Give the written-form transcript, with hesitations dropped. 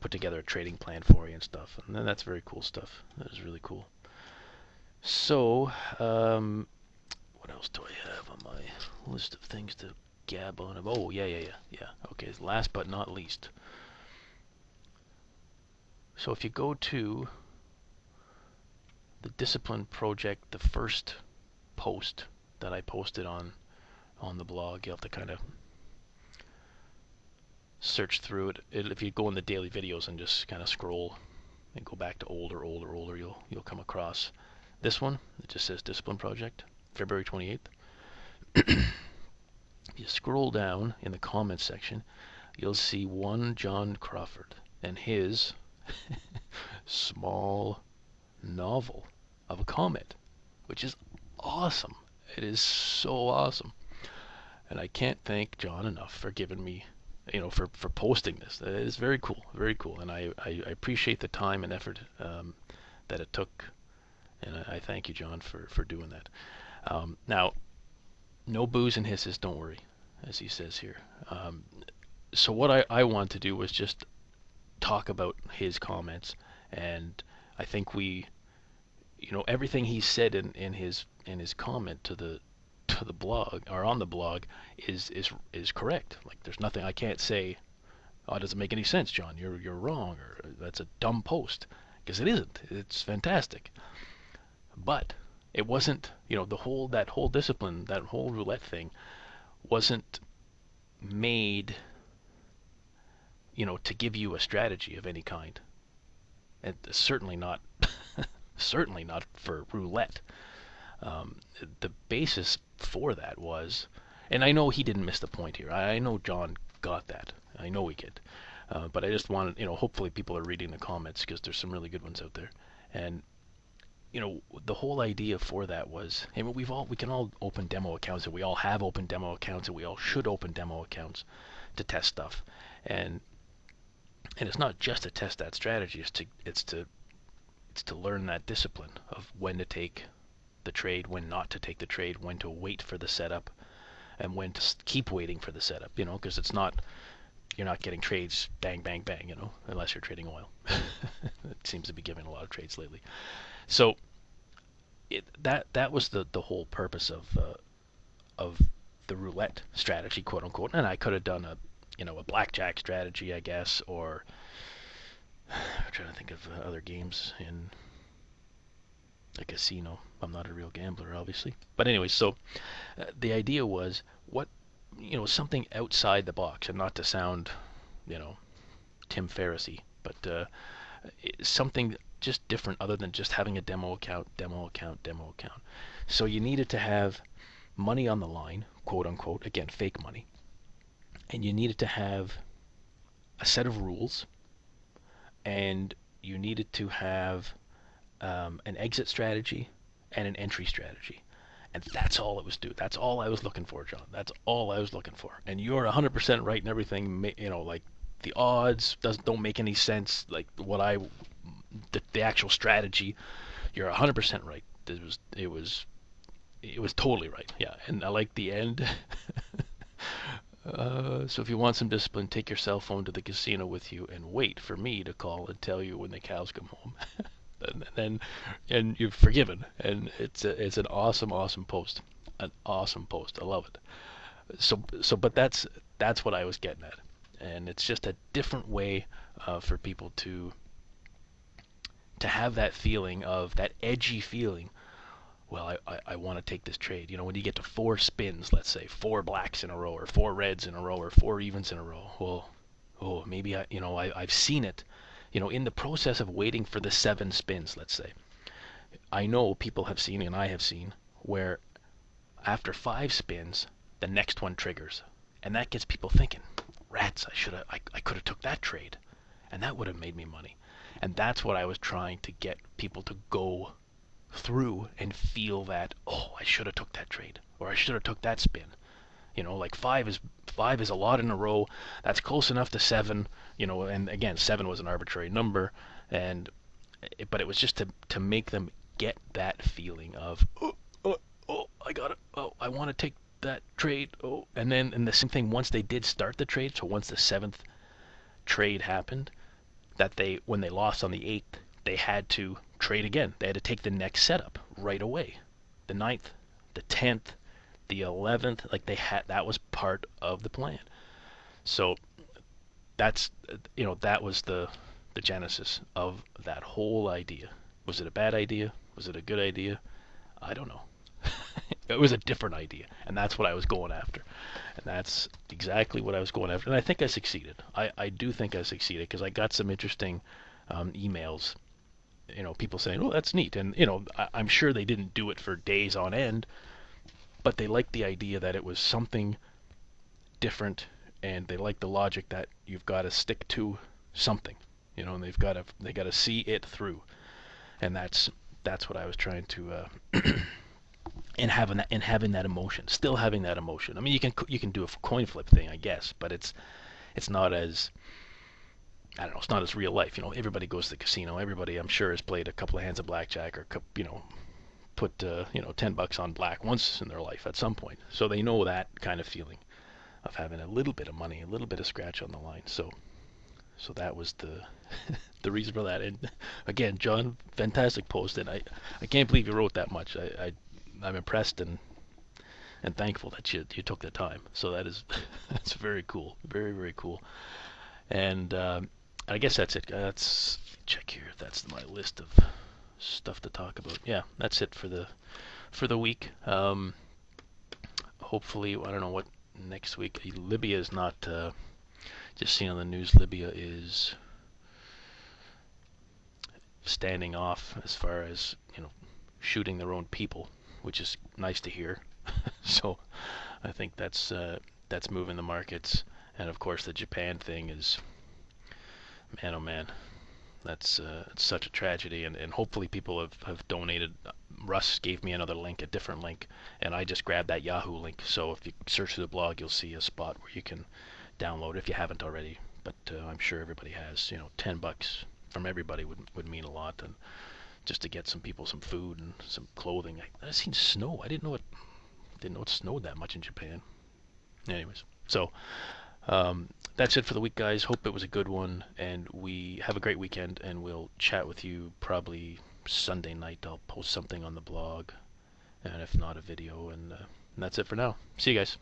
put together a trading plan for you and stuff. And then that's very cool stuff. That is really cool. So, what else do I have on my list of things to gab on? Oh, yeah. Okay, last but not least. So if you go to the Discipline Project, the first post that I posted on the blog, you have to kind of search through it. If you go in the daily videos and just kind of scroll and go back to older, you'll come across this one. It just says Discipline Project, February 28th. If you scroll down in the comments section, you'll see one John Crawford and his small novel of a comment, which is awesome. It is so awesome. And I can't thank John enough for giving me, for posting this. It is very cool, very cool. And I appreciate the time and effort that it took. And I thank you, John, for doing that. Now, no booze and hisses, don't worry, as he says here. So what I want to do was just talk about his comments, and I think everything he said in his comment to the blog, or on the blog, is correct. Like, there's nothing I can't say, oh, it doesn't make any sense, John, you're wrong, or that's a dumb post, because it isn't. It's fantastic. But it wasn't, that whole discipline, that whole roulette thing wasn't made, to give you a strategy of any kind. And certainly not for roulette. The basis for that was, and I know he didn't miss the point here. I know John got that. I know he did. But I just wanted, hopefully people are reading the comments, because there's some really good ones out there. And the whole idea for that was, hey, we can all open demo accounts, and we all have open demo accounts, and we all should open demo accounts to test stuff. And it's not just to test that strategy. It's to learn that discipline of when to take the trade, when not to take the trade, when to wait for the setup, and when to keep waiting for the setup. Because you're not getting trades bang, bang, bang. Unless you're trading oil. It seems to be giving a lot of trades lately. So that was the whole purpose of the roulette strategy, quote unquote. And I could have done a blackjack strategy, I guess, or I'm trying to think of other games in a casino. I'm not a real gambler, obviously. But anyway, so the idea was something outside the box, and not to sound, Tim Ferriss-y, but something just different, other than just having a demo account. So you needed to have money on the line, quote unquote, again, fake money. And you needed to have a set of rules, and you needed to have an exit strategy and an entry strategy. And that's all it was due. That's all I was looking for, John. That's all I was looking for. And you're 100% right in everything. Like the odds don't make any sense. Like the actual strategy, you're 100% right. It was totally right. Yeah. And I like the end. So if you want some discipline, take your cell phone to the casino with you and wait for me to call and tell you when the cows come home. and you're forgiven. And it's an awesome post. An awesome post. I love it. But that's what I was getting at. And it's just a different way for people to have that feeling, of that edgy feeling. Well, I want to take this trade. When you get to 4 spins, let's say 4 blacks in a row, or 4 reds in a row, or 4 evens in a row. Well, maybe I've seen it. In the process of waiting for the 7 spins, let's say, I know people have seen, and I have seen, where after 5 spins, the next one triggers, and that gets people thinking, rats, I could have took that trade, and that would have made me money. And that's what I was trying to get people to go through and feel, that, oh, I should have took that trade, or I should have took that spin. Like 5 is a lot in a row. That's close enough to 7. And again, 7 was an arbitrary number, but it was just to make them get that feeling of, oh, I got it. Oh, I want to take that trade. Oh, and the same thing once they did start the trade. So once the 7th trade happened, that when they lost on the 8th, they had to trade again. They had to take the next setup right away. The 9th, the 10th, the 11th, like that was part of the plan. So that's, that was the genesis of that whole idea. Was it a bad idea? Was it a good idea? I don't know. It was a different idea, and that's what I was going after. And that's exactly what I was going after. And I think I succeeded. I do think I succeeded, because I got some interesting emails, people saying, oh, that's neat. And, I'm sure they didn't do it for days on end, but they liked the idea that it was something different, and they liked the logic that you've got to stick to something, and they got to see it through. And that's what I was trying to and having that emotion, still having that emotion. I mean, you can do a coin flip thing, I guess, but it's not as, I don't know, it's not as real life. Everybody goes to the casino. Everybody, I'm sure, has played a couple of hands of blackjack, or put $10 on black once in their life at some point. So they know that kind of feeling of having a little bit of money, a little bit of scratch on the line. So that was the the reason for that. And again, John, fantastic post, and I can't believe you wrote that much. I'm impressed and thankful that you took the time. So that's very cool, very, very cool. And I guess that's it. Let's check here. That's my list of stuff to talk about. Yeah, that's it for the week. Hopefully, I don't know what next week. Libya is not. Just seen on the news, Libya is standing off as far as shooting their own people, which is nice to hear. So I think that's moving the markets. And of course, the Japan thing is, man, oh man, that's it's such a tragedy. And hopefully people have donated. Russ gave me another link, a different link, and I just grabbed that Yahoo link. So if you search through the blog, you'll see a spot where you can download if you haven't already. But I'm sure everybody has. $10 from everybody would mean a lot, and just to get some people some food and some clothing. I've seen snow. I didn't know it snowed that much in Japan. Anyways, so that's it for the week, guys. Hope it was a good one, and we have a great weekend, and we'll chat with you probably Sunday night. I'll post something on the blog, and if not, a video, and that's it for now. See you guys.